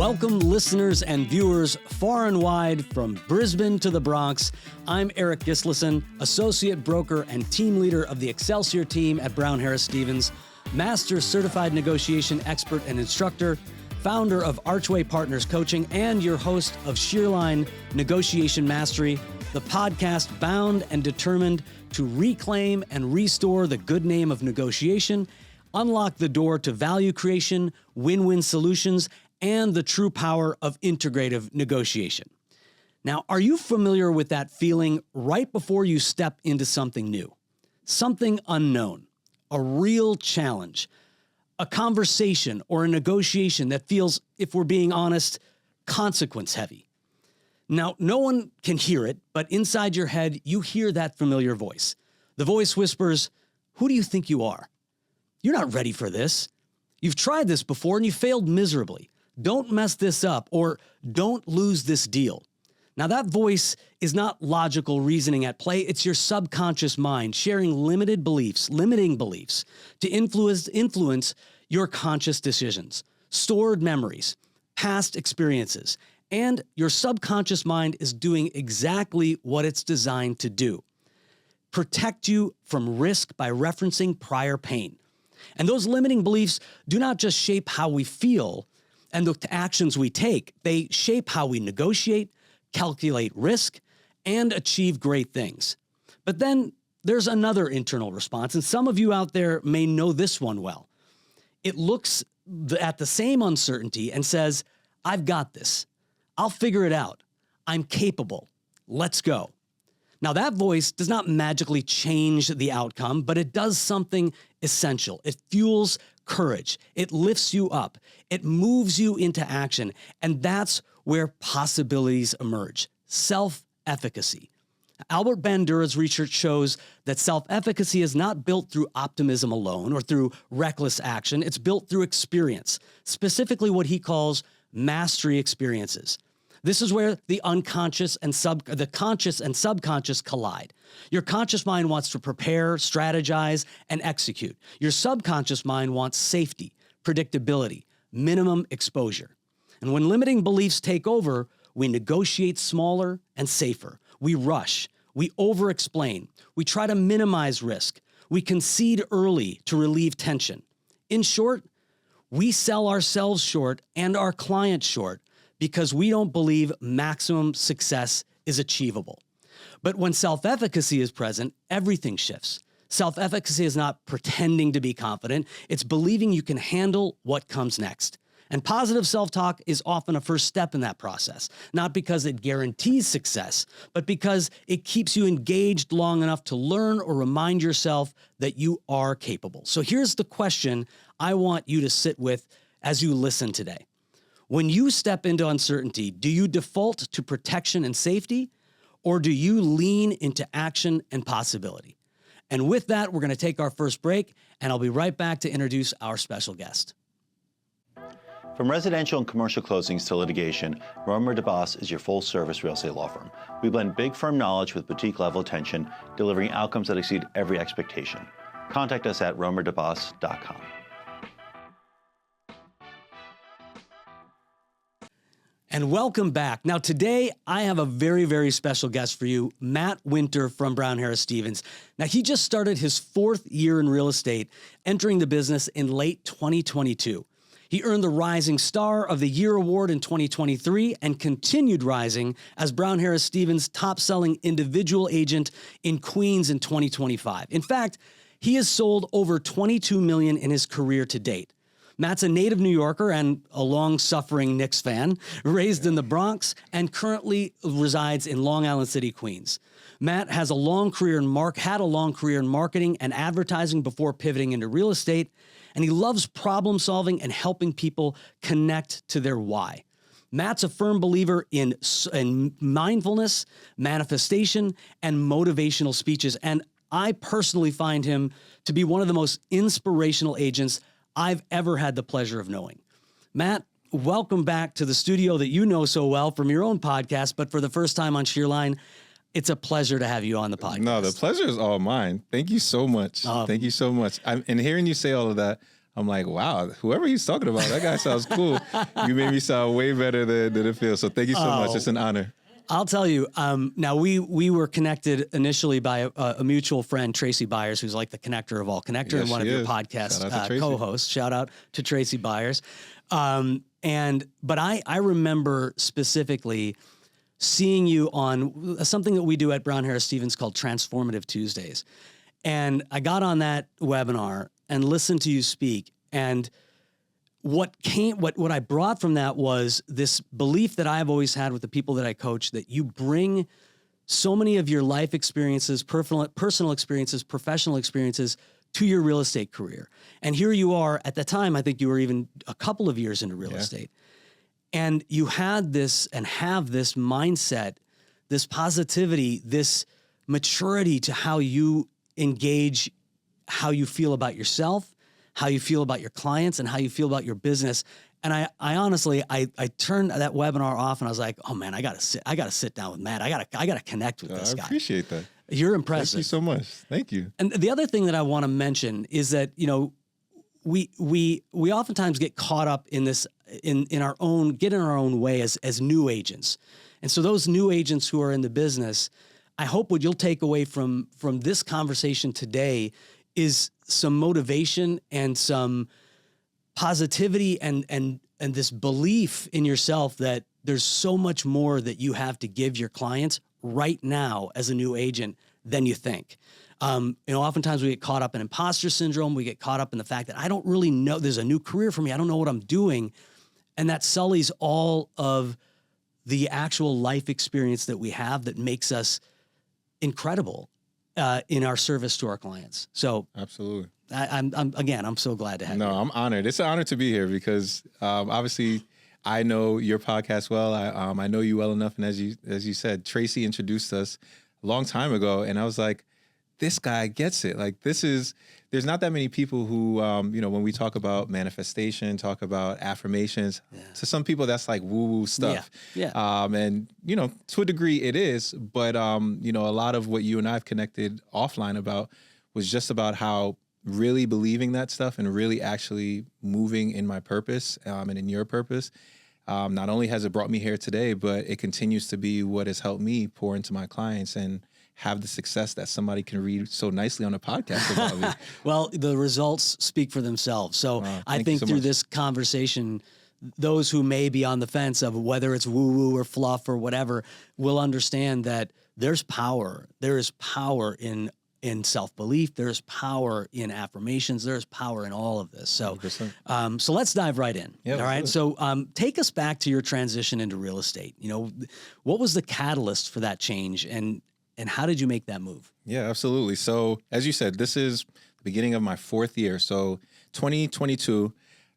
Welcome, listeners and viewers far and wide from Brisbane to the Bronx. I'm Eirik Gislason, Associate Broker and Team Leader of the Excelsior team at Brown Harris Stevens, Master Certified Negotiation Expert and Instructor, founder of Archway Partners Coaching, and your host of Shear Line Negotiation Mastery, the podcast bound and determined to reclaim and restore the good name of negotiation, unlock the door to value creation, win-win solutions, and the true power of integrative negotiation. Now, are you familiar with that feeling right before you step into something new? Something unknown, a real challenge, a conversation or a negotiation that feels, if we're being honest, consequence heavy. Now, no one can hear it, but inside your head, you hear that familiar voice. The voice whispers, "Who do you think you are? You're not ready for this. You've tried this before and you failed miserably. Don't mess this up," or "Don't lose this deal." Now, that voice is not logical reasoning at play. It's your subconscious mind sharing limiting beliefs to influence your conscious decisions, stored memories, past experiences, and your subconscious mind is doing exactly what it's designed to do: protect you from risk by referencing prior pain. And those limiting beliefs do not just shape how we feel and the actions we take. They shape how we negotiate, calculate risk, and achieve great things. But then there's another internal response, and some of you out there may know this one well. It looks at the same uncertainty and says, "I've got this. I'll figure it out. I'm capable. Let's go." Now, that voice does not magically change the outcome, but it does something essential. It fuels courage. It lifts you up. It moves you into action. And that's where possibilities emerge: self-efficacy. Albert Bandura's research shows that self-efficacy is not built through optimism alone or through reckless action. It's built through experience, specifically what he calls mastery experiences. This is where the conscious and subconscious collide. Your conscious mind wants to prepare, strategize, and execute. Your subconscious mind wants safety, predictability, minimum exposure. And when limiting beliefs take over, we negotiate smaller and safer. We rush. We over-explain. We try to minimize risk. We concede early to relieve tension. In short, we sell ourselves short and our clients short because we don't believe maximum success is achievable. But when self-efficacy is present, everything shifts. Self-efficacy is not pretending to be confident. It's believing you can handle what comes next. And positive self-talk is often a first step in that process, not because it guarantees success, but because it keeps you engaged long enough to learn or remind yourself that you are capable. So here's the question I want you to sit with as you listen today. When you step into uncertainty, do you default to protection and safety, or do you lean into action and possibility? And with that, we're going to take our first break, and I'll be right back to introduce our special guest. From residential and commercial closings to litigation, Romer DeBoss is your full-service real estate law firm. We blend big firm knowledge with boutique-level attention, delivering outcomes that exceed every expectation. Contact us at romerdeboss.com. And welcome back. Now, today, I have a very, very special guest for you, Matt Wynter from Brown Harris Stevens. Now, he just started his 4th year in real estate, entering the business in late 2022. He earned the Rising Star of the Year award in 2023 and continued rising as Brown Harris Stevens' top-selling individual agent in Queens in 2025. In fact, he has sold over $22 million in his career to date. Matt's a native New Yorker and a long-suffering Knicks fan, raised in the Bronx, and currently resides in Long Island City, Queens. Matt has had a long career in marketing and advertising before pivoting into real estate, and he loves problem-solving and helping people connect to their why. Matt's a firm believer in mindfulness, manifestation, and motivational speeches, and I personally find him to be one of the most inspirational agents I've ever had the pleasure of knowing. Matt, welcome back to the studio that you know so well from your own podcast, but for the first time on Shear Line. It's a pleasure to have you on the podcast. No, the pleasure is all mine. Thank you so much. Thank you so much. And hearing you say all of that, I'm like, wow, whoever he's talking about, that guy sounds cool. You made me sound way better than it feels. So thank you so much. It's an honor. I'll tell you, now we were connected initially by a mutual friend, Tracy Byers, who's like the connector of all connector, Yes, and one of your podcast co-hosts. Shout out to Tracy Byers. But I remember specifically seeing you on something that we do at Brown Harris Stevens called Transformative Tuesdays. And I got on that webinar and listened to you speak. And what I brought from that was this belief that I've always had with the people that I coach, that you bring so many of your life experiences, personal experiences, professional experiences to your real estate career. And here you are at the time, I think you were even a couple of years into real estate. And you had this and have this mindset, this positivity, this maturity to how you engage, how you feel about yourself, how you feel about your clients, and how you feel about your business. And I honestly, I turned that webinar off and I was like, oh man, I gotta sit down with Matt. I gotta connect with this guy. I appreciate that. You're impressive. Thank you so much. Thank you. And the other thing that I want to mention is that, we oftentimes get caught up in this, in our own way as new agents. And so those new agents who are in the business, I hope what you'll take away from this conversation today is some motivation and some positivity and this belief in yourself that there's so much more that you have to give your clients right now as a new agent than you think. Oftentimes we get caught up in imposter syndrome. We get caught up in the fact that I don't really know, there's a new career for me. I don't know what I'm doing. And that sullies all of the actual life experience that we have that makes us incredible in our service to our clients. So absolutely. I'm so glad to have you. No, I'm honored. It's an honor to be here because obviously I know your podcast well. I know you well enough. And as you said, Tracy introduced us a long time ago. And I was like, this guy gets it. Like there's not that many people who, when we talk about manifestation, talk about affirmations, to some people that's like woo-woo stuff. Yeah. And, to a degree it is, but, a lot of what you and I've connected offline about was just about how really believing that stuff and really actually moving in my purpose and in your purpose. Not only has it brought me here today, but it continues to be what has helped me pour into my clients and have the success that somebody can read so nicely on a podcast about me. Well, the results speak for themselves. So I think through this conversation, those who may be on the fence of whether it's woo-woo or fluff or whatever will understand that there's power. There is power in self-belief. There's power in affirmations. There's power in all of this. So, so let's dive right in. Yeah, all right. So take us back to your transition into real estate. What was the catalyst for that change and how did you make that move? Yeah, absolutely. So as you said, this is the beginning of my fourth year. So 2022,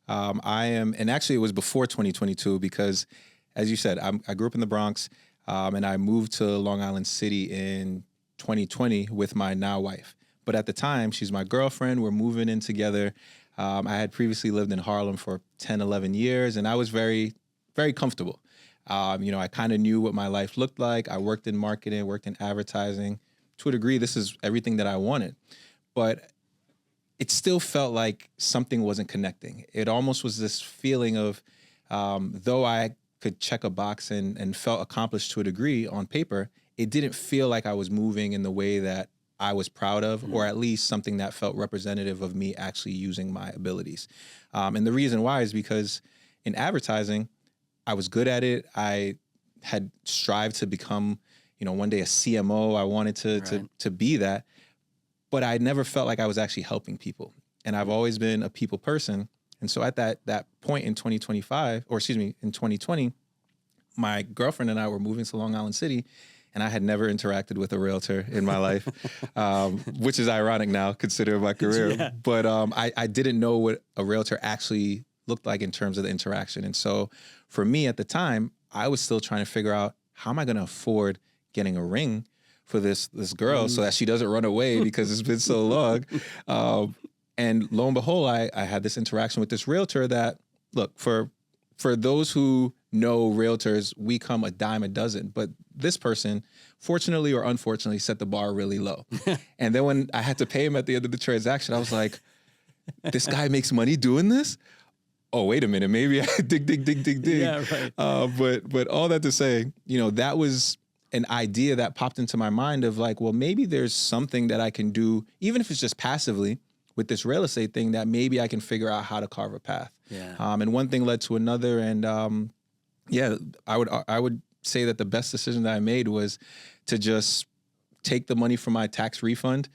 and actually it was before 2022 because as you said, I grew up in the Bronx and I moved to Long Island City in 2020 with my now wife. But at the time, she's my girlfriend. We're moving in together. I had previously lived in Harlem for 10, 11 years, and I was very, very comfortable. I kind of knew what my life looked like. I worked in marketing, worked in advertising. To a degree, this is everything that I wanted. But it still felt like something wasn't connecting. It almost was this feeling of, though I could check a box and felt accomplished to a degree on paper, it didn't feel like I was moving in the way that I was proud of, or at least something that felt representative of me actually using my abilities. And the reason why is because in advertising, I was good at it. I had strived to become, one day a CMO. I wanted to be that, but I never felt like I was actually helping people. And I've always been a people person. And so at that point in 2020, my girlfriend and I were moving to Long Island City, and I had never interacted with a realtor in my life, which is ironic now considering my career. Yeah. But I didn't know what a realtor actually looked like in terms of the interaction. And so for me at the time, I was still trying to figure out how am I going to afford getting a ring for this girl so that she doesn't run away because it's been so long. And lo and behold, I had this interaction with this realtor that, look, for those who know realtors, we come a dime a dozen. But this person, fortunately or unfortunately, set the bar really low. And then when I had to pay him at the end of the transaction, I was like, this guy makes money doing this? Oh, wait a minute, maybe I dig. Yeah, right. But all that to say, that was an idea that popped into my mind of like, well, maybe there's something that I can do, even if it's just passively with this real estate thing, that maybe I can figure out how to carve a path. Yeah. And one thing led to another. And I would say that the best decision that I made was to just take the money from my tax refund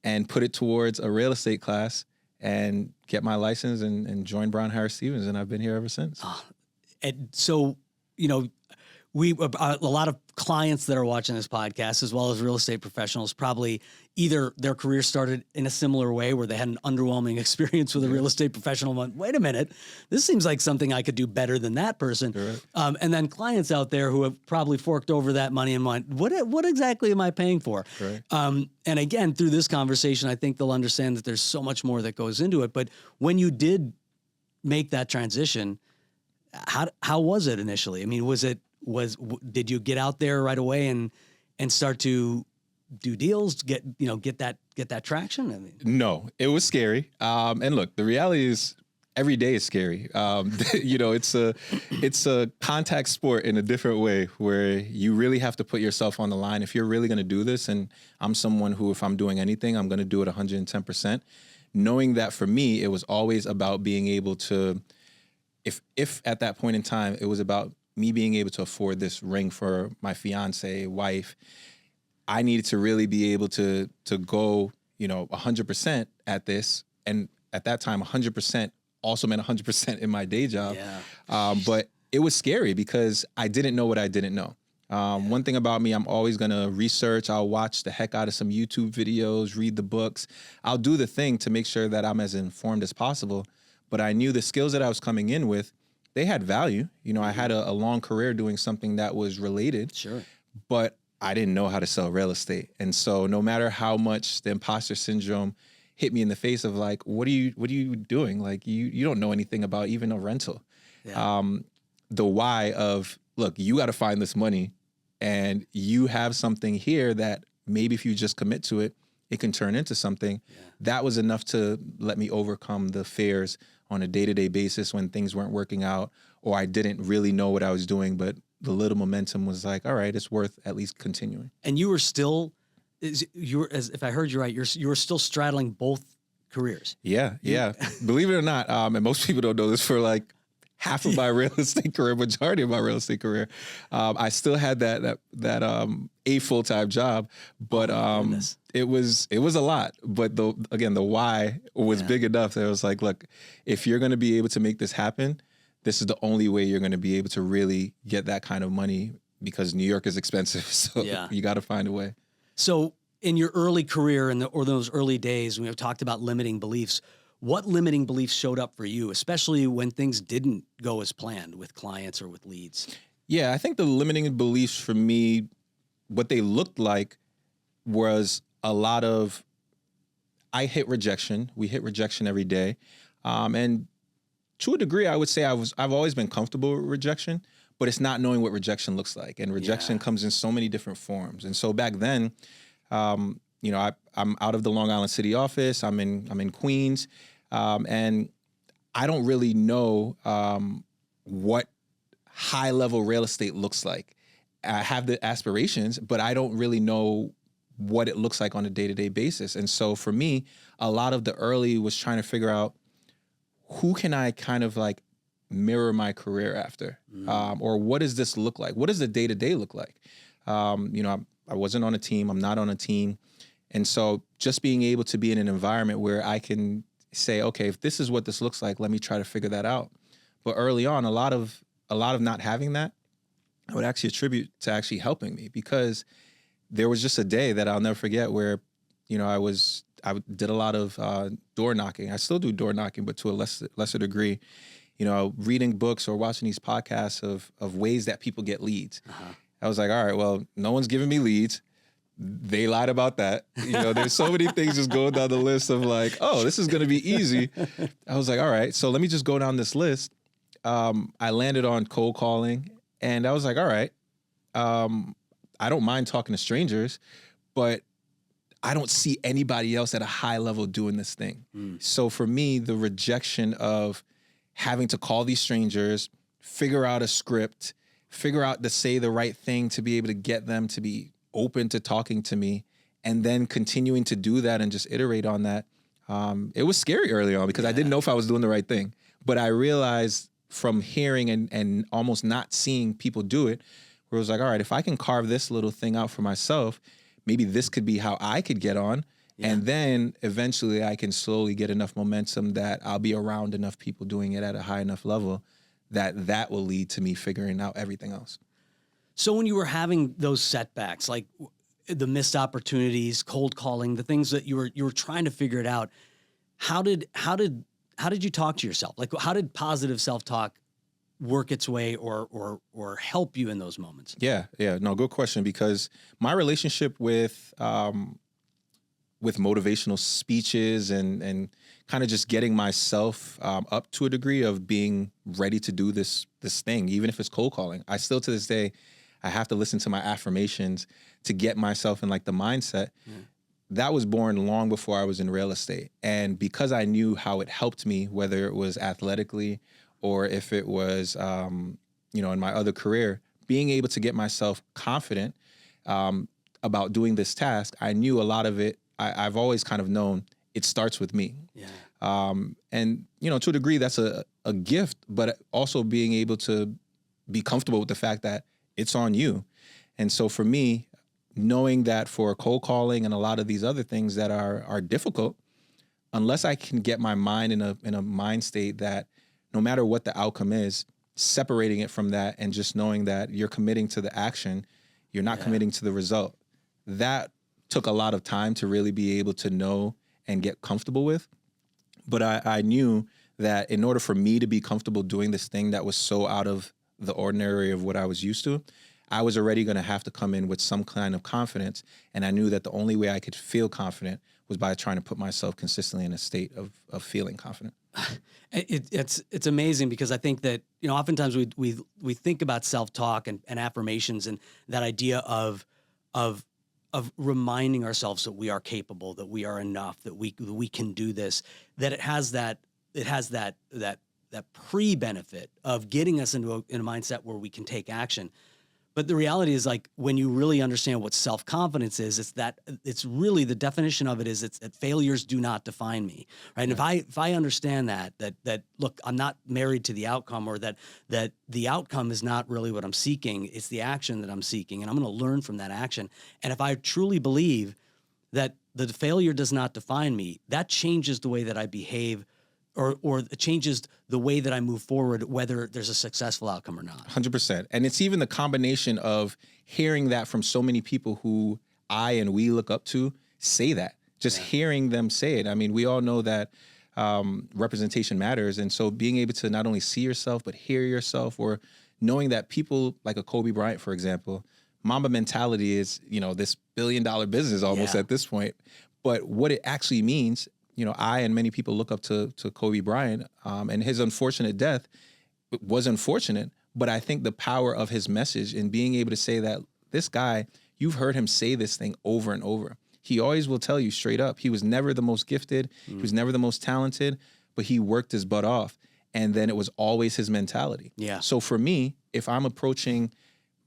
and put it towards a real estate class and get my license and join Brown Harris Stevens. And I've been here ever since. And so, we a lot of clients that are watching this podcast, as well as real estate professionals, probably either their career started in a similar way where they had an underwhelming experience with a real estate professional and went, wait a minute, this seems like something I could do better than that person. Right. And then clients out there who have probably forked over that money and went, what exactly am I paying for? Right. And again, through this conversation, I think they'll understand that there's so much more that goes into it. But when you did make that transition, how was it initially? I mean, did you get out there right away and start to do deals to get that traction? I mean, no, it was scary. And look, the reality is every day is scary. It's a contact sport in a different way where you really have to put yourself on the line. If you're really going to do this, and I'm someone who, if I'm doing anything, I'm going to do it 110%. Knowing that for me, it was always about being able to, if at that point in time, it was about me being able to afford this ring for my fiance, wife, I needed to really be able to go, 100% at this. And at that time, 100% also meant 100% in my day job. Yeah. But it was scary because I didn't know what I didn't know. One thing about me, I'm always going to research. I'll watch the heck out of some YouTube videos, read the books. I'll do the thing to make sure that I'm as informed as possible. But I knew the skills that I was coming in with, they had value. I had a long career doing something that was related. Sure. But I didn't know how to sell real estate. And so no matter how much the imposter syndrome hit me in the face of like, what are you doing? Like you don't know anything about even a rental. Yeah. The why of, look, you got to find this money and you have something here that maybe if you just commit to it, it can turn into something. Yeah. That was enough to let me overcome the fears on a day-to-day basis when things weren't working out, or I didn't really know what I was doing, but the little momentum was like, all right, it's worth at least continuing. And you were still, if I heard you right, you were still straddling both careers. Yeah. Believe it or not, and most people don't know this, for like half of my real estate career, majority of my real estate career, I still had that a full-time job, but it was a lot. But the why was big enough that it was like, look, if you're going to be able to make this happen, this is the only way you're going to be able to really get that kind of money, because New York is expensive. So you got to find a way. So in your early career or those early days, we have talked about limiting beliefs. What limiting beliefs showed up for you, especially when things didn't go as planned with clients or with leads? Yeah, I think the limiting beliefs for me, what they looked like was a lot of, I hit rejection. We hit rejection every day. And to a degree, I would say I've always been comfortable with rejection, but it's not knowing what rejection looks like. And rejection comes in so many different forms. And so back then, I'm out of the Long Island City office. I'm in Queens, and I don't really know what high level real estate looks like. I have the aspirations, but I don't really know what it looks like on a day-to-day basis. And so for me, a lot of the early was trying to figure out, who can I kind of like mirror my career after, or what does this look like? What does the day-to-day look like? I wasn't on a team. I'm not on a team. And so just being able to be in an environment where I can say, okay, if this is what this looks like, let me try to figure that out. But early on, a lot of not having that, I would actually attribute to actually helping me, because there was just a day that I'll never forget where, I did a lot of door knocking. I still do door knocking, but to a lesser degree, reading books or watching these podcasts of ways that people get leads. I was like, all right, well, no one's giving me leads. They lied about that. There's so many things just going down the list of like, oh, this is going to be easy. I was like, all right, so let me just go down this list. I landed on cold calling, and I was like, all right, I don't mind talking to strangers, but I don't see anybody else at a high level doing this thing. So for me, the rejection of having to call these strangers, figure out a script, figure out to say the right thing to be able to get them to be open to talking to me, and then continuing to do that and just iterate on that. It was scary early on because I didn't know if I was doing the right thing. But I realized from hearing and almost not seeing people do it, where it was like, all right, if I can carve this little thing out for myself, maybe this could be how I could get on. Yeah. And then eventually I can slowly get enough momentum that I'll be around enough people doing it at a high enough level that will lead to me figuring out everything else. So when you were having those setbacks, like the missed opportunities, cold calling, the things that you were trying to figure it out, how did you talk to yourself? Like, how did positive self-talk work its way or help you in those moments? Yeah. No, good question, because my relationship with motivational speeches and kind of just getting myself up to a degree of being ready to do this thing, even if it's cold calling. I still, to this day, I have to listen to my affirmations to get myself in like the mindset. That was born long before I was in real estate. And because I knew how it helped me, whether it was athletically or if it was, in my other career, being able to get myself confident about doing this task, I knew a lot of it. I've always kind of known it starts with me. And, to a degree, that's a gift, but also being able to be comfortable with the fact that it's on you. And so for me, knowing that for cold calling and a lot of these other things that are difficult, unless I can get my mind in a mind state that no matter what the outcome is, separating it from that and just knowing that you're committing to the action, you're not committing to the result. That took a lot of time to really be able to know and get comfortable with. But I knew that in order for me to be comfortable doing this thing that was so out of the ordinary of what I was used to, I was already going to have to come in with some kind of confidence. And I knew that the only way I could feel confident was by trying to put myself consistently in a state of feeling confident. It's amazing because I think that, oftentimes we think about self-talk and affirmations and that idea of reminding ourselves that we are capable, that we are enough, that we can do this, that it has that pre-benefit of getting us into a mindset where we can take action. But the reality is, like, when you really understand what self-confidence is, it's really the definition of it is it's that failures do not define me, right? And if I understand that look, I'm not married to the outcome, or that the outcome is not really what I'm seeking, it's the action that I'm seeking, and I'm going to learn from that action. And if I truly believe that the failure does not define me, that changes the way that I behave, or it changes the way that I move forward, whether there's a successful outcome or not. 100%. And it's even the combination of hearing that from so many people who we look up to say that. Just hearing them say it. I mean, we all know that representation matters. And so being able to not only see yourself, but hear yourself, or knowing that people like a Kobe Bryant, for example, Mamba mentality is, this billion-dollar business almost at this point. But what it actually means, I and many people look up to Kobe Bryant, and his unfortunate death was unfortunate. But I think the power of his message in being able to say that this guy, you've heard him say this thing over and over. He always will tell you straight up, he was never the most gifted. He was never the most talented, but he worked his butt off. And then it was always his mentality. Yeah. So for me, if I'm approaching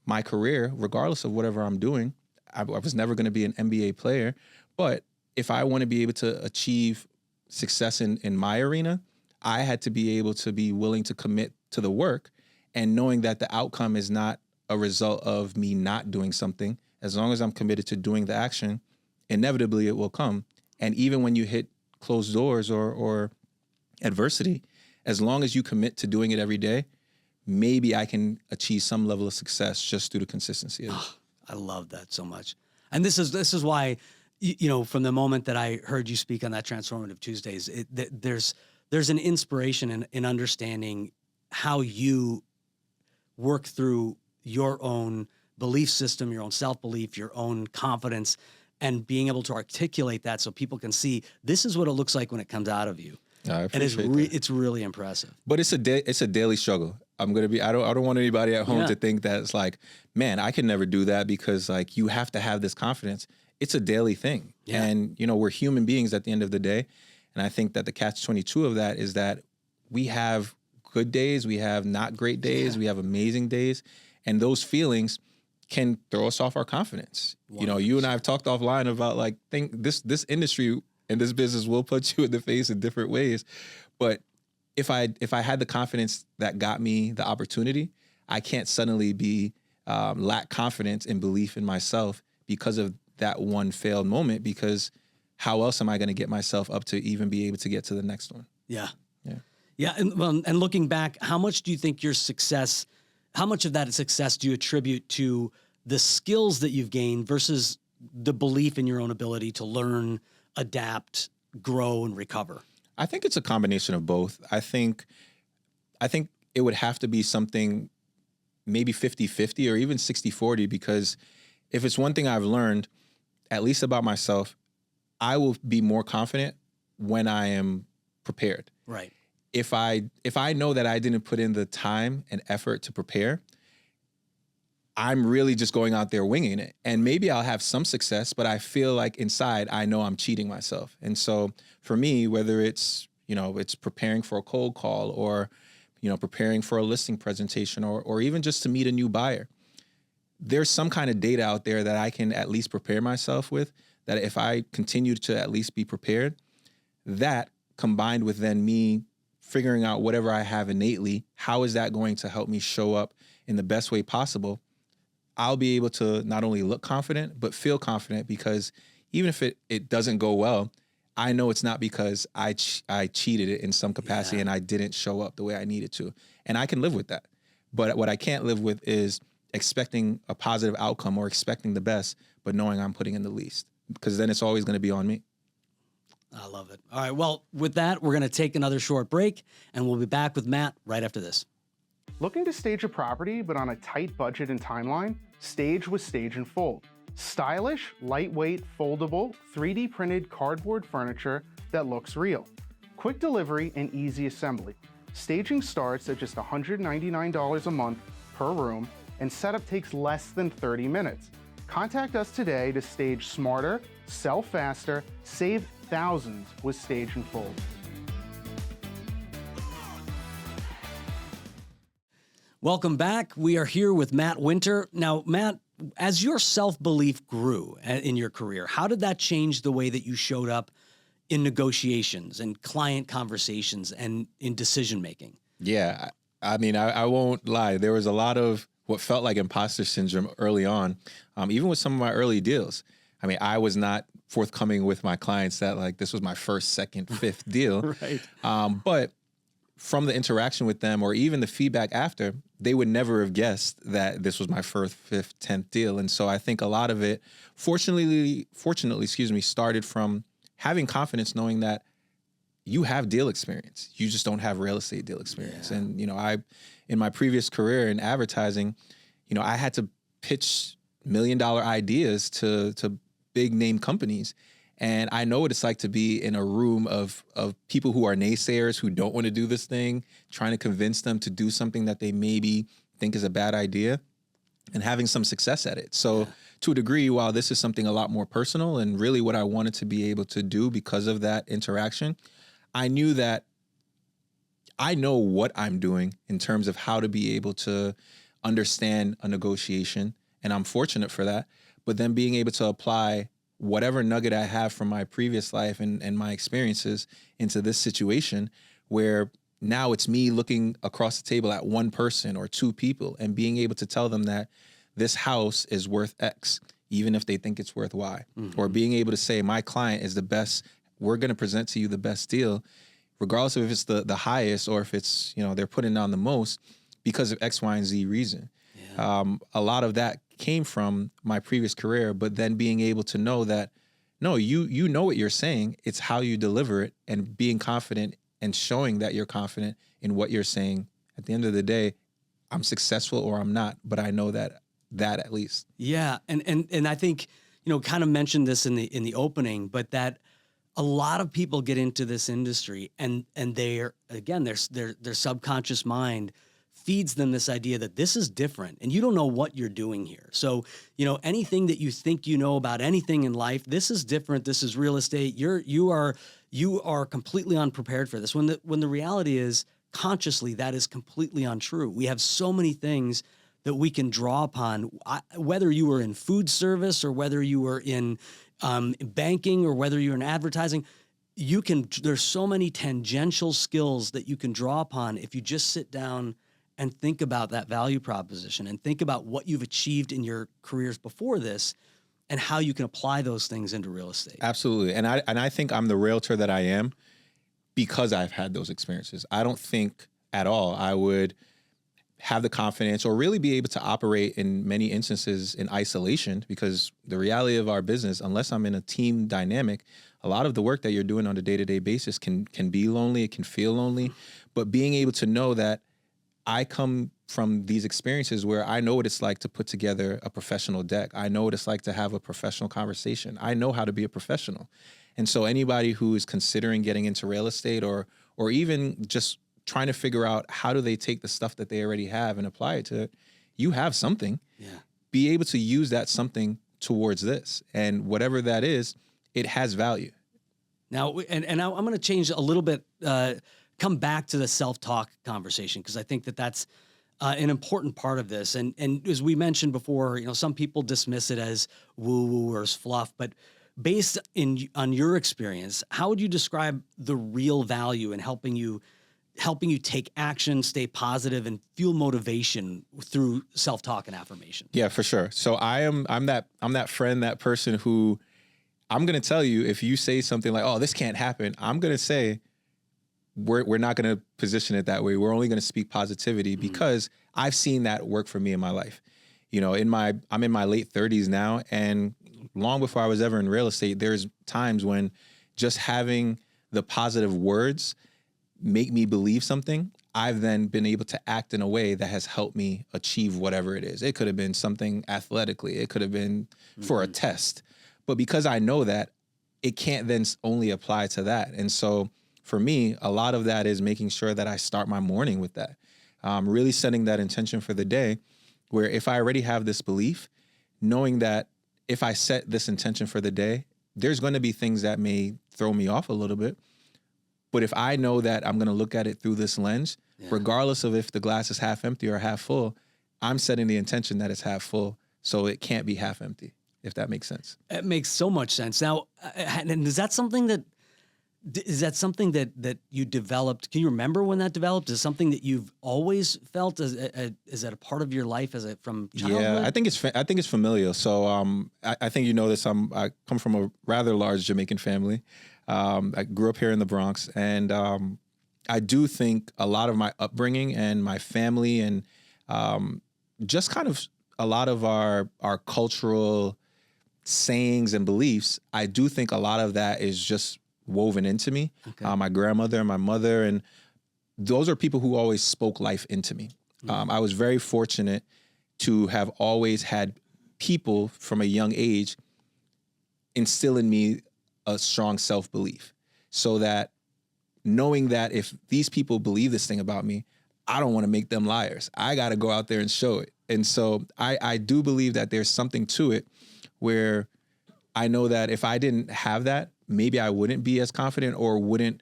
my career, regardless of whatever I'm doing, I was never going to be an NBA player, but if I want to be able to achieve success in my arena, I had to be able to be willing to commit to the work, and knowing that the outcome is not a result of me not doing something. As long as I'm committed to doing the action, inevitably it will come. And even when you hit closed doors or adversity, as long as you commit to doing it every day, maybe I can achieve some level of success just through the consistency of it. I love that so much. And this is why, from the moment that I heard you speak on that Transformative Tuesdays, there's an inspiration in understanding how you work through your own belief system, your own self-belief, your own confidence, and being able to articulate that so people can see this is what it looks like when it comes out of you. I appreciate that. It's really impressive. But it's a daily struggle. I don't want anybody at home to think that it's like, man, I can never do that, because like you have to have this confidence. it's a daily thing. Yeah. And, we're human beings at the end of the day. And I think that the catch-22 of that is that we have good days, we have not great days, we have amazing days. And those feelings can throw us off our confidence. 100%. You and I have talked offline about this industry and this business will put you in the face in different ways. But if I had the confidence that got me the opportunity, I can't suddenly be lack confidence and belief in myself because of that one failed moment, because how else am I going to get myself up to even be able to get to the next one? Yeah. Yeah. Yeah. And looking back, how much do you think how much of that success do you attribute to the skills that you've gained versus the belief in your own ability to learn, adapt, grow, and recover? I think it's a combination of both. I think it would have to be something maybe 50-50 or even 60-40, because if it's one thing I've learned, at least about myself, I will be more confident when I am prepared. Right. If I know that I didn't put in the time and effort to prepare, I'm really just going out there winging it. And maybe I'll have some success, but I feel like inside I know I'm cheating myself. And so for me, whether it's, it's preparing for a cold call or, preparing for a listing presentation or even just to meet a new buyer, there's some kind of data out there that I can at least prepare myself with, that if I continue to at least be prepared, that combined with then me figuring out whatever I have innately, how is that going to help me show up in the best way possible? I'll be able to not only look confident, but feel confident, because even if it doesn't go well, I know it's not because I cheated it in some capacity and I didn't show up the way I needed to. And I can live with that. But what I can't live with is expecting a positive outcome or expecting the best, but knowing I'm putting in the least, because then it's always going to be on me. I love it. All right. Well, with that, we're going to take another short break, and we'll be back with Matt right after this. Looking to stage a property, but on a tight budget and timeline? Stage with Stage and Fold. Stylish, lightweight, foldable, 3D printed cardboard furniture that looks real. Quick delivery and easy assembly. Staging starts at just $199 a month per room, and setup takes less than 30 minutes. Contact us today to stage smarter, sell faster, save thousands with Stage and Fold. Welcome back. We are here with Matt Wynter. Now, Matt, as your self-belief grew in your career, how did that change the way that you showed up in negotiations and client conversations and in decision-making? Yeah. I mean, I won't lie. There was a lot of what felt like imposter syndrome early on, even with some of my early deals. I mean, I was not forthcoming with my clients that this was my first, second, fifth deal. Right. But from the interaction with them or even the feedback after, they would never have guessed that this was my first, fifth, 10th deal. And so I think a lot of it, fortunately, started from having confidence, knowing that you have deal experience. You just don't have real estate deal experience. Yeah. And, in my previous career in advertising, I had to pitch $1 million ideas to big name companies. And I know what it's like to be in a room of people who are naysayers, who don't want to do this thing, trying to convince them to do something that they maybe think is a bad idea, and having some success at it. So to a degree, while this is something a lot more personal and really what I wanted to be able to do because of that interaction, I knew that I know what I'm doing in terms of how to be able to understand a negotiation. And I'm fortunate for that. But then being able to apply whatever nugget I have from my previous life and my experiences into this situation, where now it's me looking across the table at one person or two people and being able to tell them that this house is worth X, even if they think it's worth Y. Mm-hmm. Or being able to say, my client is the best, we're going to present to you the best deal, regardless of if it's the highest or if it's, they're putting on the most because of X, Y, and Z reason. Yeah. A lot of that came from my previous career, but then being able to know that, no, you know what you're saying, it's how you deliver it, and being confident and showing that you're confident in what you're saying. At the end of the day, I'm successful or I'm not, but I know that at least. Yeah. And I think, kind of mentioned this in the opening, but that a lot of people get into this industry and they're, again, their subconscious mind feeds them this idea that this is different and you don't know what you're doing here. So, anything that you think you know about anything in life, this is different. This is real estate. You are completely unprepared for this. When the reality is, consciously, that is completely untrue. We have so many things that we can draw upon, whether you were in food service or whether you were in banking or whether you're in advertising. There's so many tangential skills that you can draw upon if you just sit down and think about that value proposition and think about what you've achieved in your careers before this and how you can apply those things into real estate. Absolutely. And I think I'm the realtor that I am because I've had those experiences. I don't think at all I would have the confidence or really be able to operate in many instances in isolation, because the reality of our business, unless I'm in a team dynamic, a lot of the work that you're doing on a day-to-day basis can be lonely, it can feel lonely. But being able to know that I come from these experiences where I know what it's like to put together a professional deck. I know what it's like to have a professional conversation. I know how to be a professional. And so anybody who is considering getting into real estate or even just trying to figure out how do they take the stuff that they already have and apply it to it, you have something. Yeah. Be able to use that something towards this. And whatever that is, it has value. Now, and I'm going to change a little bit, come back to the self-talk conversation, because I think that's an important part of this. And as we mentioned before, some people dismiss it as woo-woo or as fluff, but based on your experience, how would you describe the real value in helping you take action, stay positive, and fuel motivation through self-talk and affirmation? Yeah, for sure. So I'm that friend, that person who I'm going to tell you, if you say something like, oh, this can't happen, I'm going to say, we're not going to position it that way. We're only going to speak positivity because I've seen that work for me in my life. I'm in my late 30s now, and long before I was ever in real estate, there's times when just having the positive words make me believe something, I've then been able to act in a way that has helped me achieve whatever it is. It could have been something athletically. It could have been for a test. But because I know that, it can't then only apply to that. And so for me, a lot of that is making sure that I start my morning with that. Really setting that intention for the day, where if I already have this belief, knowing that if I set this intention for the day, there's going to be things that may throw me off a little bit. But if I know that I'm going to look at it through this lens, regardless of if the glass is half empty or half full, I'm setting the intention that it's half full, so it can't be half empty, if that makes sense. It makes so much sense. Now, and is that something that you developed? Can you remember when that developed? Is it something that you've always felt? Is that a part of your life from childhood? Yeah, I think it's familial. So I think you know this. I come from a rather large Jamaican family. I grew up here in the Bronx, and I do think a lot of my upbringing and my family and just kind of a lot of our cultural sayings and beliefs, I do think a lot of that is just woven into me. Okay. My grandmother and my mother, and those are people who always spoke life into me. I was very fortunate to have always had people from a young age instill in me a strong self-belief, so that knowing that if these people believe this thing about me, I don't want to make them liars. I got to go out there and show it. And so I do believe that there's something to it where I know that if I didn't have that, maybe I wouldn't be as confident or wouldn't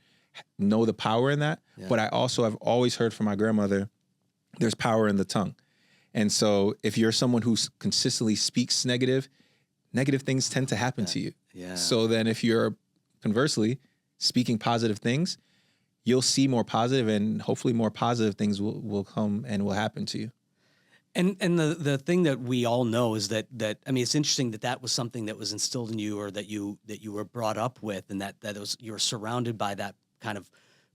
know the power in that. Yeah. But I also have always heard from my grandmother, there's power in the tongue. And so if you're someone who consistently speaks negative things tend to happen to you. Yeah. So then if you're conversely speaking positive things, you'll see more positive, and hopefully more positive things will come and will happen to you. And the thing that we all know is that I mean, it's interesting that was something that was instilled in you, or that you were brought up with, and that you were surrounded by that kind of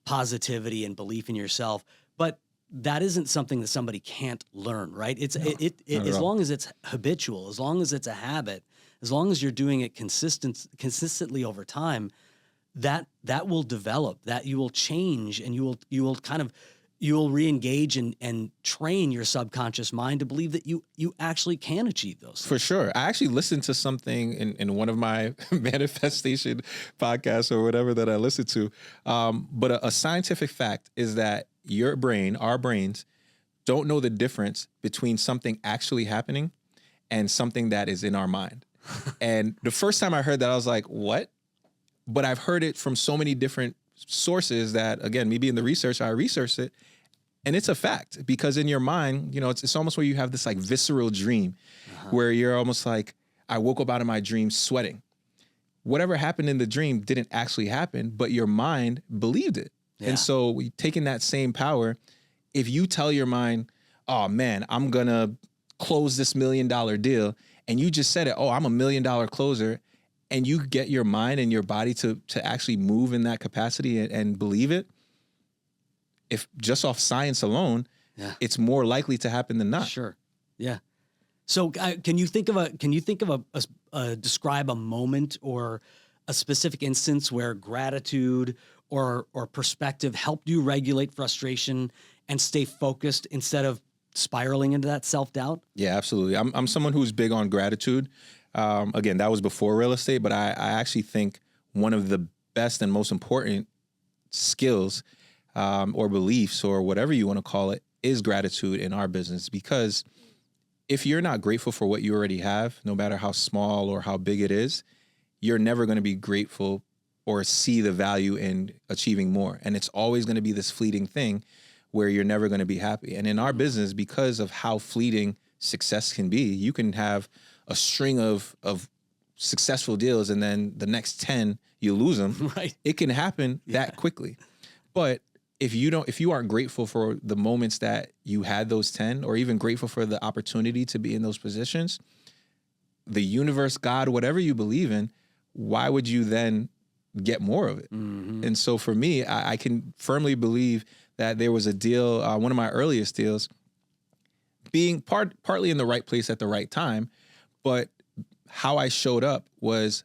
positivity and belief in yourself. But that isn't something that somebody can't learn, right? It's as long as it's habitual, as long as it's a habit, as long as you're doing it consistently over time, that will develop, that you will change, and you will re-engage and train your subconscious mind to believe that you actually can achieve those things. For sure. I actually listened to something in one of my manifestation podcasts or whatever that I listened to. But a scientific fact is that your brain, our brains, don't know the difference between something actually happening and something that is in our mind. And the first time I heard that, I was like, what? But I've heard it from so many different sources that, again, me being the researcher, I researched it. And it's a fact, because in your mind, it's almost where you have this like visceral dream where you're almost like, I woke up out of my dream sweating. Whatever happened in the dream didn't actually happen, but your mind believed it. Yeah. And so taking that same power, if you tell your mind, oh man, I'm going to close this $1 million deal, and you just said it, oh, I'm $1 million closer, and you get your mind and your body to actually move in that capacity and believe it, if just off science alone, it's more likely to happen than not. Sure. Yeah. So can you think of describe a moment or a specific instance where gratitude or perspective helped you regulate frustration and stay focused instead of spiraling into that self-doubt? Yeah, absolutely. I'm someone who's big on gratitude. Again, that was before real estate, but I actually think one of the best and most important skills or beliefs or whatever you want to call it is gratitude in our business. Because if you're not grateful for what you already have, no matter how small or how big it is, you're never going to be grateful or see the value in achieving more. And it's always going to be this fleeting thing where you're never going to be happy. And in our business, because of how fleeting success can be, you can have a string of successful deals and then the next 10, you lose them. Right. It can happen that quickly. But if you aren't grateful for the moments that you had those 10, or even grateful for the opportunity to be in those positions, the universe, God, whatever you believe in, why would you then get more of it? Mm-hmm. And so for me, I can firmly believe that there was a deal, one of my earliest deals, being partly in the right place at the right time, but how I showed up was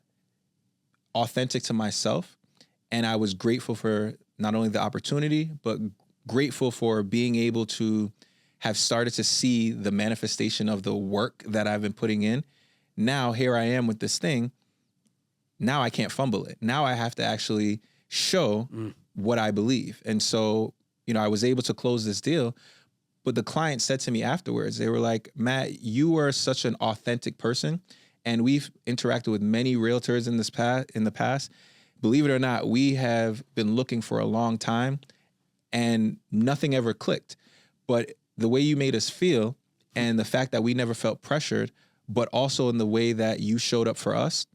authentic to myself, and I was grateful for not only the opportunity, but grateful for being able to have started to see the manifestation of the work that I've been putting in. Now here I am with this thing. Now I can't fumble it. Now I have to actually show what I believe. And so, I was able to close this deal, but the client said to me afterwards, they were like, Matt, you are such an authentic person. And we've interacted with many realtors in the past. Believe it or not, we have been looking for a long time and nothing ever clicked. But the way you made us feel and the fact that we never felt pressured, but also in the way that you showed up for us,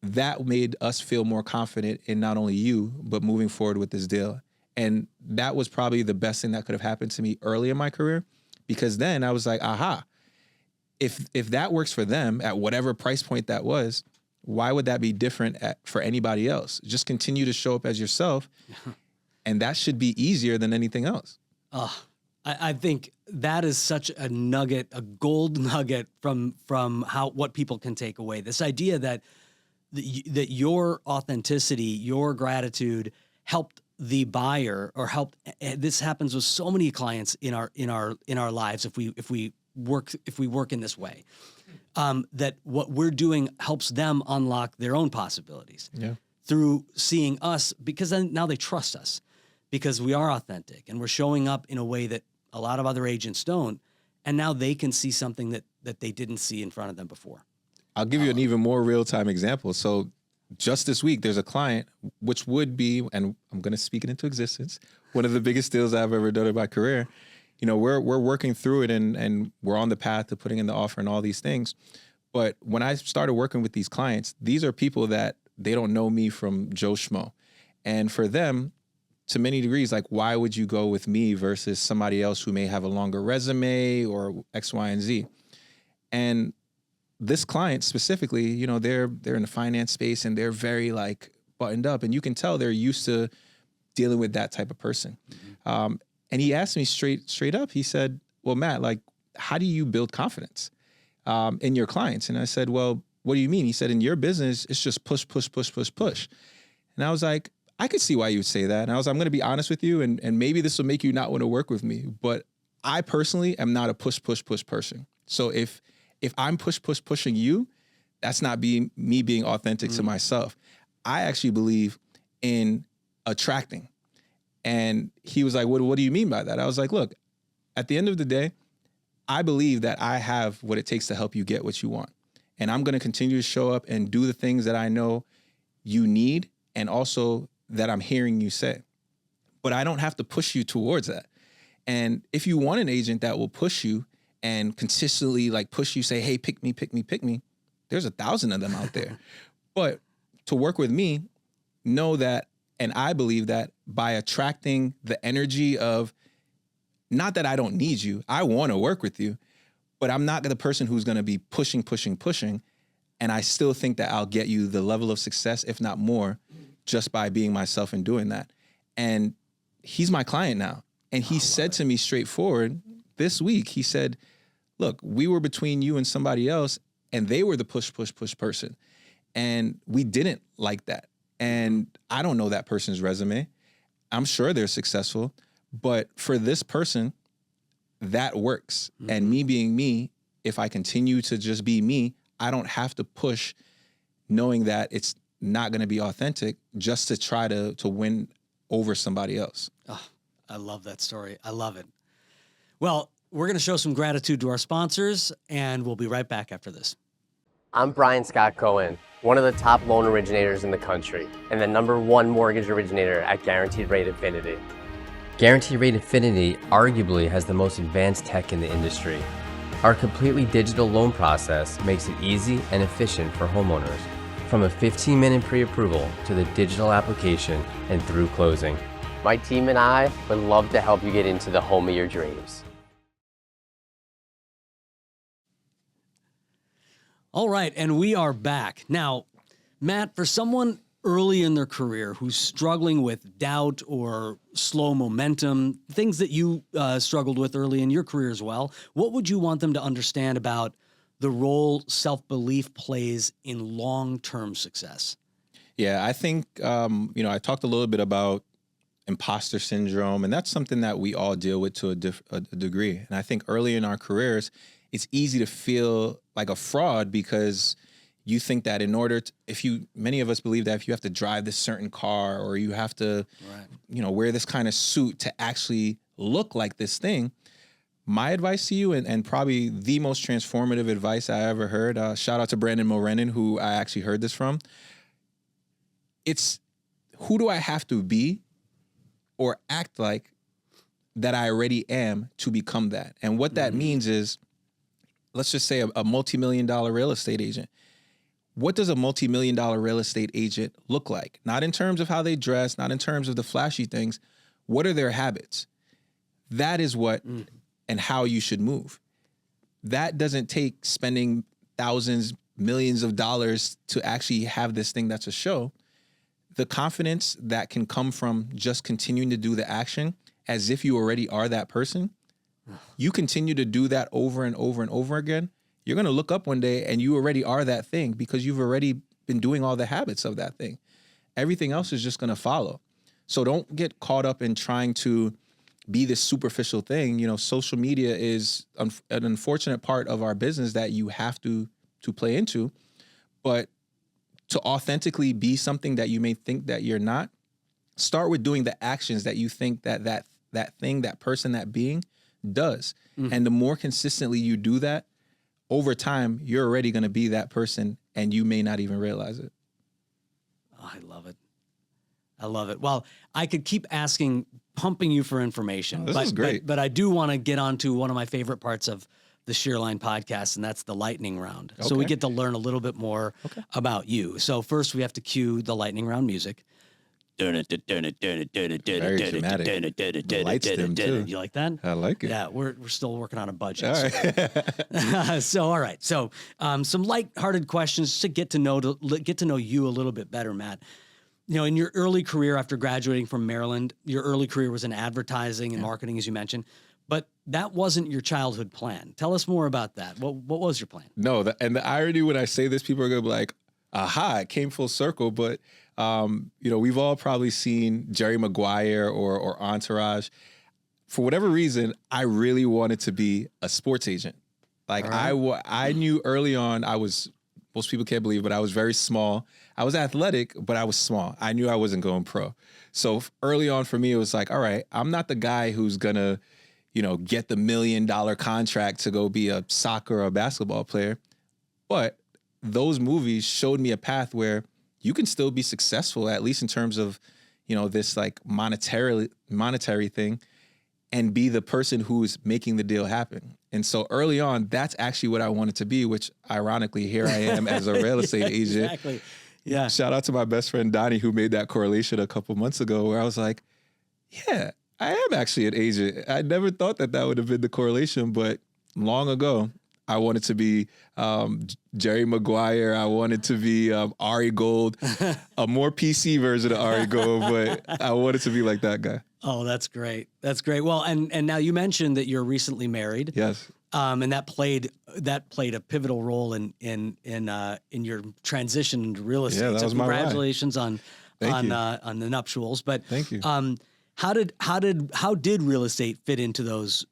that made us feel more confident in not only you, but moving forward with this deal. And that was probably the best thing that could have happened to me early in my career, because then I was like, aha, if that works for them at whatever price point that was, why would that be different for anybody else? Just continue to show up as yourself, and that should be easier than anything else. I think that is such a nugget, a gold nugget from what people can take away. This idea that your authenticity, your gratitude helped the buyer, or helped. This happens with so many clients in our lives. If we work in this way, that what we're doing helps them unlock their own possibilities through seeing us, because then now they trust us because we are authentic and we're showing up in a way that a lot of other agents don't. And now they can see something that they didn't see in front of them before. I'll give you an even more real-time example. So just this week, there's a client, which would be, and I'm going to speak it into existence, one of the biggest deals I've ever done in my career. We're working through it and we're on the path to putting in the offer and all these things. But when I started working with these clients, these are people that they don't know me from Joe Schmo. And for them, to many degrees, like, why would you go with me versus somebody else who may have a longer resume or X, Y, and Z? And this client specifically, they're in the finance space and they're very like buttoned up, and you can tell they're used to dealing with that type of person. Mm-hmm. And he asked me straight up, he said, well, Matt, like, how do you build confidence in your clients? And I said, well, what do you mean? He said, in your business, it's just push, push, push, push, push. And I was like, I could see why you would say that. And I'm going to be honest with you, and maybe this will make you not want to work with me, but I personally am not a push, push, push person. So if I'm pushing you, that's not me being authentic to myself. I actually believe in attracting. And he was like, what do you mean by that? I was like, look, at the end of the day, I believe that I have what it takes to help you get what you want. And I'm going to continue to show up and do the things that I know you need and also that I'm hearing you say. But I don't have to push you towards that. And if you want an agent that will push you and consistently like push you, say, hey, pick me, pick me, pick me, there's 1,000 of them out there. But to work with me, know that, and I believe that by attracting the energy of, not that I don't need you, I want to work with you, but I'm not the person who's going to be pushing. And I still think that I'll get you the level of success, if not more, just by being myself and doing that. And he's my client now. And he said to me straightforward this week, he said, look, we were between you and somebody else, and they were the push person. And we didn't like that. And I don't know that person's resume. I'm sure they're successful. But for this person, that works. Mm-hmm. And me being me, if I continue to just be me, I don't have to push knowing that it's not going to be authentic just to try to win over somebody else. Oh, I love that story. I love it. Well, we're going to show some gratitude to our sponsors, and we'll be right back after this. I'm Brian Scott Cohen, one of the top loan originators in the country, and the #1 mortgage originator at Guaranteed Rate Infinity. Guaranteed Rate Infinity arguably has the most advanced tech in the industry. Our completely digital loan process makes it easy and efficient for homeowners, from a 15-minute pre-approval to the digital application and through closing. My team and I would love to help you get into the home of your dreams. All right, and we are back. Now, Matt, for someone early in their career who's struggling with doubt or slow momentum, things that you struggled with early in your career as well, what would you want them to understand about the role self-belief plays in long-term success? Yeah, I think, I talked a little bit about imposter syndrome, and that's something that we all deal with to a degree. And I think early in our careers, it's easy to feel like a fraud because you think that many of us believe that if you have to drive this certain car or you have to, wear this kind of suit to actually look like this thing. My advice to you, and probably the most transformative advice I ever heard, shout out to Brandon Morenin, who I actually heard this from. It's, who do I have to be or act like that I already am to become that? And what that means is, let's just say a multi-million-dollar real estate agent. What does a multi-million-dollar real estate agent look like? Not in terms of how they dress, not in terms of the flashy things. What are their habits? That is what and how you should move. That doesn't take spending thousands, millions of dollars to actually have this thing that's a show. The confidence that can come from just continuing to do the action as if you already are that person, you continue to do that over and over and over again, you're going to look up one day and you already are that thing because you've already been doing all the habits of that thing. Everything else is just going to follow. So don't get caught up in trying to be this superficial thing. Social media is an unfortunate part of our business that you have to play into. But to authentically be something that you may think that you're not, start with doing the actions that you think that thing, that person, that being does. Mm-hmm. And the more consistently you do that, over time, you're already going to be that person and you may not even realize it. Oh, I love it. I love it. Well, I could keep pumping you for information. This is great. But I do want to get on to one of my favorite parts of the Shear Line podcast, and that's the lightning round. Okay. So we get to learn a little bit more about you. So first we have to cue the lightning round music. Very dramatic. The lights dim too. You like that? I like it. Yeah, we're still working on a budget. All right. All right. So some lighthearted questions to get to know you a little bit better, Matt. In your early career after graduating from Maryland, your early career was in advertising and marketing, as you mentioned, but that wasn't your childhood plan. Tell us more about that. What was your plan? No, and the irony when I say this, people are going to be like, aha, it came full circle. But, we've all probably seen Jerry Maguire or Entourage. For whatever reason, I really wanted to be a sports agent. Like I knew early on most people can't believe, but I was very small. I was athletic, but I was small. I knew I wasn't going pro. So early on for me, it was like, all right, I'm not the guy who's going to, get the $1 million contract to go be a soccer or a basketball player. But those movies showed me a path where you can still be successful, at least in terms of, this like monetary thing, and be the person who's making the deal happen. And so early on, that's actually what I wanted to be, which ironically, here I am as a real estate agent. Exactly. Yeah. Shout out to my best friend, Donnie, who made that correlation a couple months ago, where I was like, yeah, I am actually an agent. I never thought that would have been the correlation, but long ago, I wanted to be Jerry Maguire. I wanted to be Ari Gold, a more PC version of Ari Gold, but I wanted to be like that guy. Oh, that's great. That's great. Well, and now you mentioned that you're recently married. Yes. And that played a pivotal role in your transition into real estate. Yeah, that was my ride. Congratulations on the nuptials. But thank you. How did real estate fit into those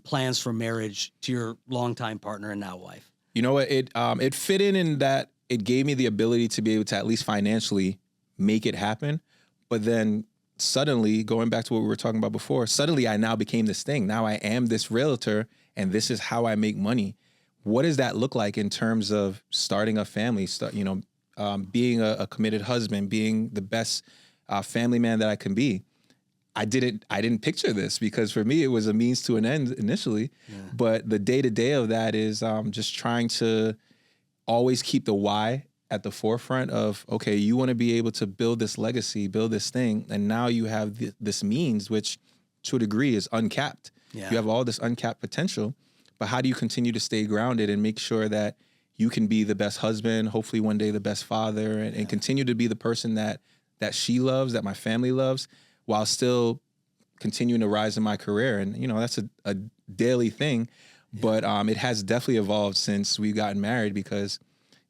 plans for marriage to your longtime partner and now wife? You know what? It fit in that it gave me the ability to be able to at least financially make it happen. But then suddenly, going back to what we were talking about before, suddenly I now became this thing. Now I am this realtor, and this is how I make money. What does that look like in terms of starting a family? Being a committed husband, being the best family man that I can be. I didn't picture this, because for me it was a means to an end initially. Yeah. But the day-to-day of that is just trying to always keep the why at the forefront of, okay, you want to be able to build this legacy, build this thing, and now you have this means, which to a degree is uncapped. Yeah. You have all this uncapped potential, but how do you continue to stay grounded and make sure that you can be the best husband, hopefully one day the best father, and continue to be the person that she loves, that my family loves, while still continuing to rise in my career. And, that's a daily thing, but it has definitely evolved since we've gotten married, because,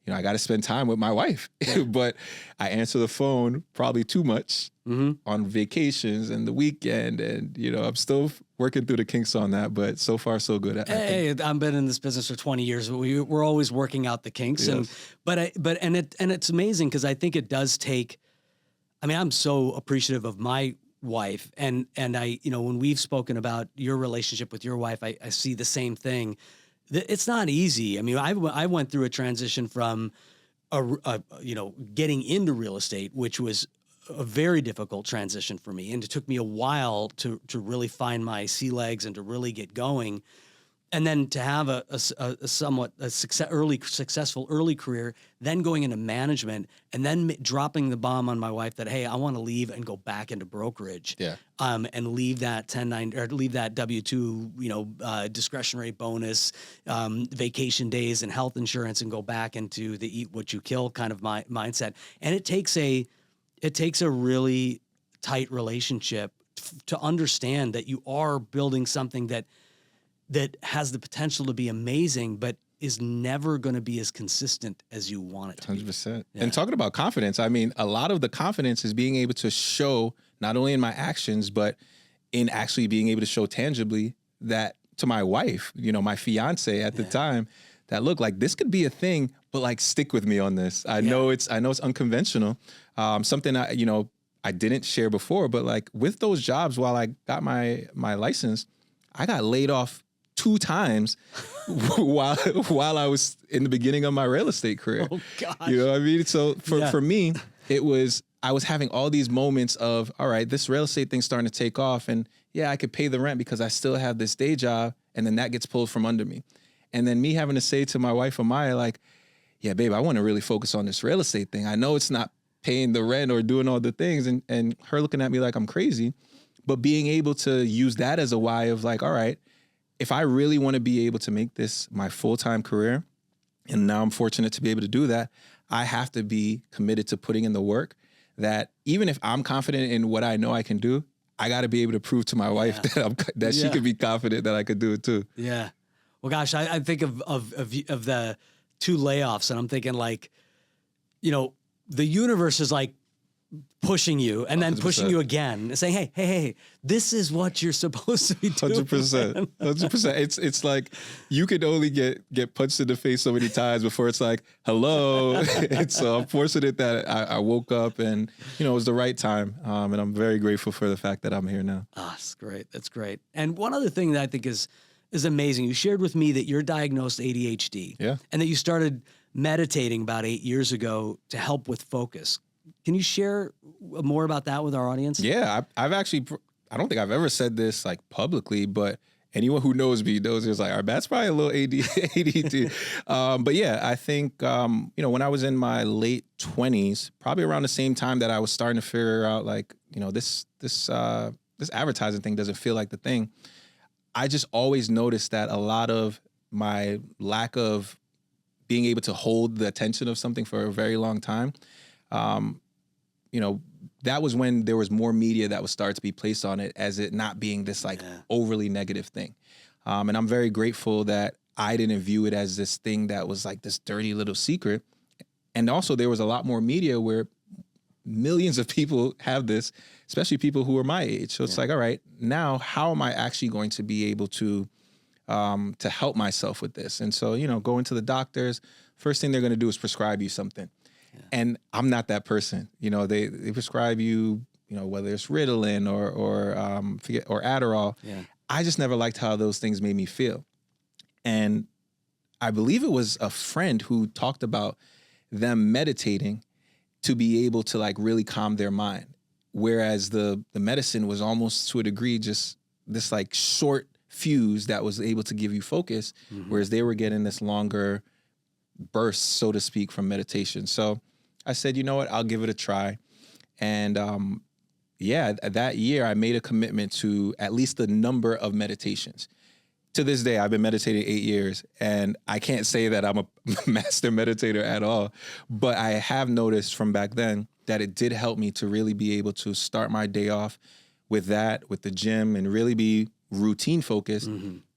I got to spend time with my wife, but I answer the phone probably too much on vacations and the weekend. And, I'm still working through the kinks on that, but so far so good. I've been in this business for 20 years. We're always working out the kinks. Yes. And it's amazing, because I think it does take, I'm so appreciative of my wife, and I, when we've spoken about your relationship with your wife, I see the same thing. It's not easy. I went through a transition from getting into real estate, which was a very difficult transition for me, and it took me a while to really find my sea legs and to really get going. And then to have a somewhat successful early career, then going into management, and then dropping the bomb on my wife that, hey, I want to leave and go back into brokerage. Yeah. And leave that leave that W-2, discretionary bonus, vacation days and health insurance, and go back into the eat what you kill kind of mindset. And it takes a really tight relationship to understand that you are building something that has the potential to be amazing, but is never going to be as consistent as you want it to 100%. be. And talking about confidence, a lot of the confidence is being able to show, not only in my actions, but in actually being able to show tangibly that to my wife, my fiance at the time, that look, like, this could be a thing, but like, stick with me on this. I know it's unconventional. Something I didn't share before, but like, with those jobs, while I got my license, I got laid off 2 times while I was in the beginning of my real estate career. Oh gosh. You know what I mean? So for me, I was having all these moments of, all right, this real estate thing's starting to take off, and I could pay the rent because I still have this day job, and then that gets pulled from under me. And then me having to say to my wife, Amaya, like, yeah, babe, I want to really focus on this real estate thing. I know it's not paying the rent or doing all the things, and her looking at me like I'm crazy, but being able to use that as a why of like, all right, if I really want to be able to make this my full-time career, and now I'm fortunate to be able to do that, I have to be committed to putting in the work, that even if I'm confident in what I know I can do, I got to be able to prove to my wife that she could be confident that I could do it too. Yeah. Well, gosh, I think of the 2 layoffs, and I'm thinking like, the universe is like pushing you and then 100%. pushing you again and saying, hey, this is what you're supposed to be doing. 100%. 100%. It's like you could only get punched in the face so many times before it's like, hello. And so I'm fortunate that I woke up and, it was the right time. And I'm very grateful for the fact that I'm here now. That's great. That's great. And one other thing that I think is amazing, you shared with me that you're diagnosed ADHD. Yeah. And that you started meditating about 8 years ago to help with focus. Can you share more about that with our audience? Yeah, I've actually, I don't think I've ever said this like publicly, but anyone who knows me knows it's like, all right, that's probably a little ADD. But yeah, I think, when I was in my late 20s, probably around the same time that I was starting to figure out like, this advertising thing doesn't feel like the thing. I just always noticed that a lot of my lack of being able to hold the attention of something for a very long time, that was when there was more media that would start to be placed on it as it not being this like overly negative thing. And I'm very grateful that I didn't view it as this thing that was like this dirty little secret. And also there was a lot more media where millions of people have this, especially people who are my age. So it's like, all right, now how am I actually going to be able to help myself with this? And so, going to the doctors, first thing they're going to do is prescribe you something. Yeah. And I'm not that person. They prescribe you, whether it's Ritalin or Adderall. Yeah. I just never liked how those things made me feel. And I believe it was a friend who talked about them meditating to be able to like really calm their mind. Whereas the medicine was almost to a degree just this like short fuse that was able to give you focus, whereas they were getting this longer burst, so to speak, from meditation. So I said, you know what, I'll give it a try. And that year I made a commitment to at least the number of meditations. To this day, I've been meditating 8 years, and I can't say that I'm a master meditator at all, but I have noticed from back then that it did help me to really be able to start my day off with that, with the gym, and really be routine focused.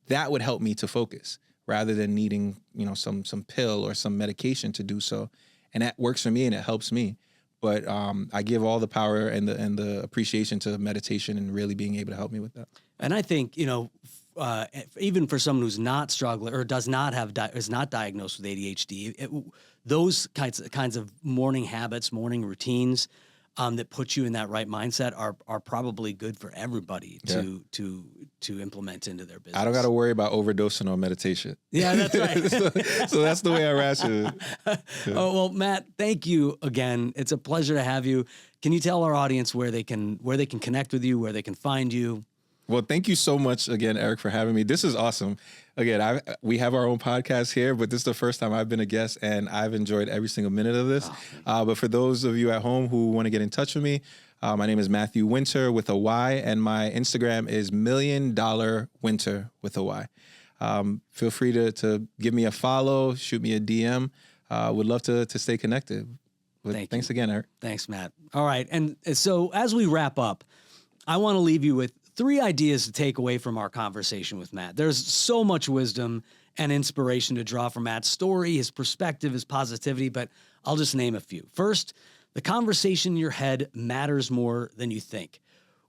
That would help me to focus rather than needing, some pill or some medication to do so. And that works for me and it helps me. But I give all the power and the appreciation to meditation and really being able to help me with that. And I think, even for someone who's not struggling or is not diagnosed with ADHD, those kinds of morning habits, morning routines that put you in that right mindset are probably good for everybody to implement into their business. I don't got to worry about overdosing on meditation. Yeah, that's right. so that's the way I ration it. Yeah. Oh, well, Matt, thank you again. It's a pleasure to have you. Can you tell our audience where they can connect with you, where they can find you? Well, thank you so much again, Eirik, for having me. This is awesome. Again, we have our own podcast here, but this is the first time I've been a guest, and I've enjoyed every single minute of this. But for those of you at home who want to get in touch with me, my name is Matthew Wynter with a Y, and my Instagram is $1 Million Wynter with a Y. Feel free to give me a follow, shoot me a DM. Would love to stay connected. Thanks again, Eirik. Thanks, Matt. All right. And so as we wrap up, I want to leave you with 3 ideas to take away from our conversation with Matt. There's so much wisdom and inspiration to draw from Matt's story, his perspective, his positivity, but I'll just name a few. First, the conversation in your head matters more than you think.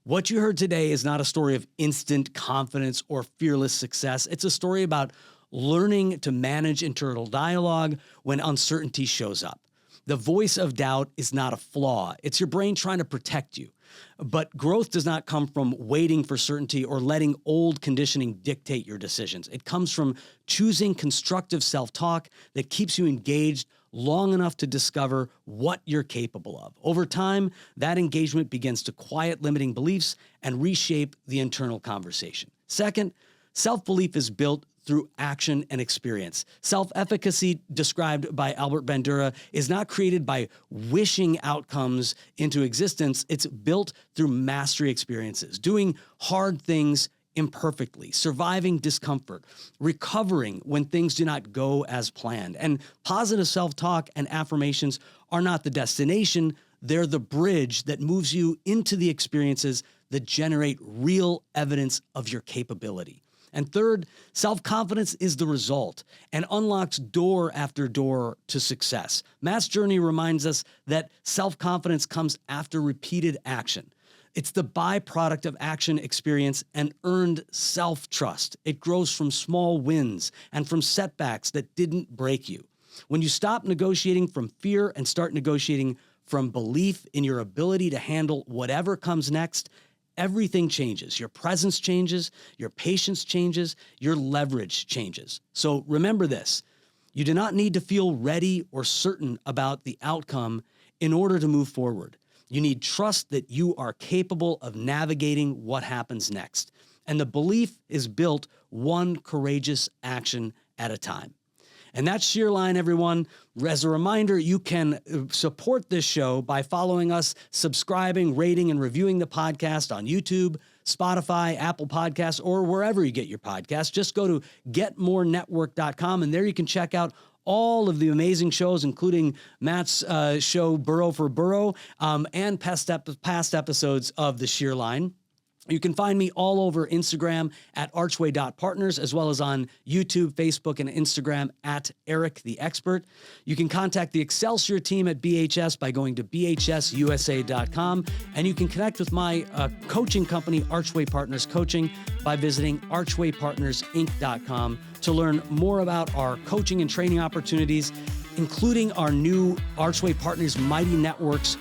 What you heard today is not a story of instant confidence or fearless success. It's a story about learning to manage internal dialogue when uncertainty shows up. The voice of doubt is not a flaw. It's your brain trying to protect you. But growth does not come from waiting for certainty or letting old conditioning dictate your decisions. It comes from choosing constructive self-talk that keeps you engaged long enough to discover what you're capable of. Over time, that engagement begins to quiet limiting beliefs and reshape the internal conversation. Second, self-belief is built through action and experience. Self-efficacy, described by Albert Bandura, is not created by wishing outcomes into existence. It's built through mastery experiences, doing hard things imperfectly, surviving discomfort, recovering when things do not go as planned. And positive self-talk and affirmations are not the destination. They're the bridge that moves you into the experiences that generate real evidence of your capability. And third, self-confidence is the result and unlocks door after door to success. Matt's journey reminds us that self-confidence comes after repeated action. It's the byproduct of action experience and earned self-trust. It grows from small wins and from setbacks that didn't break you. When you stop negotiating from fear and start negotiating from belief in your ability to handle whatever comes next, everything changes. Your presence changes, your patience changes, your leverage changes. So remember this, you do not need to feel ready or certain about the outcome in order to move forward. You need trust that you are capable of navigating what happens next. And the belief is built one courageous action at a time. And that's Shear Line, everyone. As a reminder, you can support this show by following us, subscribing, rating, and reviewing the podcast on YouTube, Spotify, Apple Podcasts, or wherever you get your podcasts. Just go to getmorenetwork.com, and there you can check out all of the amazing shows, including Matt's show, Burrow for Burrow, and past episodes of the Shear Line. You can find me all over Instagram at archway.partners, as well as on YouTube, Facebook, and Instagram at Eirik the Expert. You can contact the Excelsior team at BHS by going to bhsusa.com, and you can connect with my coaching company, Archway Partners Coaching, by visiting archwaypartnersinc.com to learn more about our coaching and training opportunities, including our new Archway Partners Mighty Networks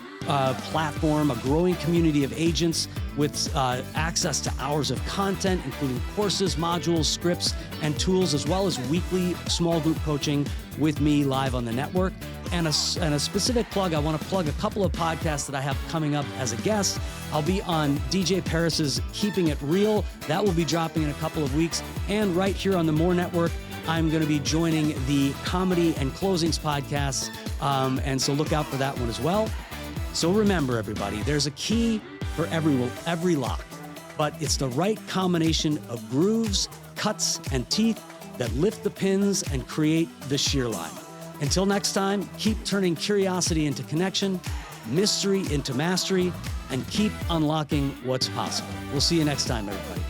platform, a growing community of agents with access to hours of content, including courses, modules, scripts, and tools, as well as weekly small group coaching with me live on the network. And a specific plug, I want to plug a couple of podcasts that I have coming up as a guest. I'll be on DJ Paris's Keeping It Real. That will be dropping in a couple of weeks. And right here on the More Network, I'm going to be joining the Comedy and Closings podcasts. And so look out for that one as well. So remember, everybody, there's a key for every lock, but it's the right combination of grooves, cuts, and teeth that lift the pins and create the shear line. Until next time, keep turning curiosity into connection, mystery into mastery, and keep unlocking what's possible. We'll see you next time, everybody.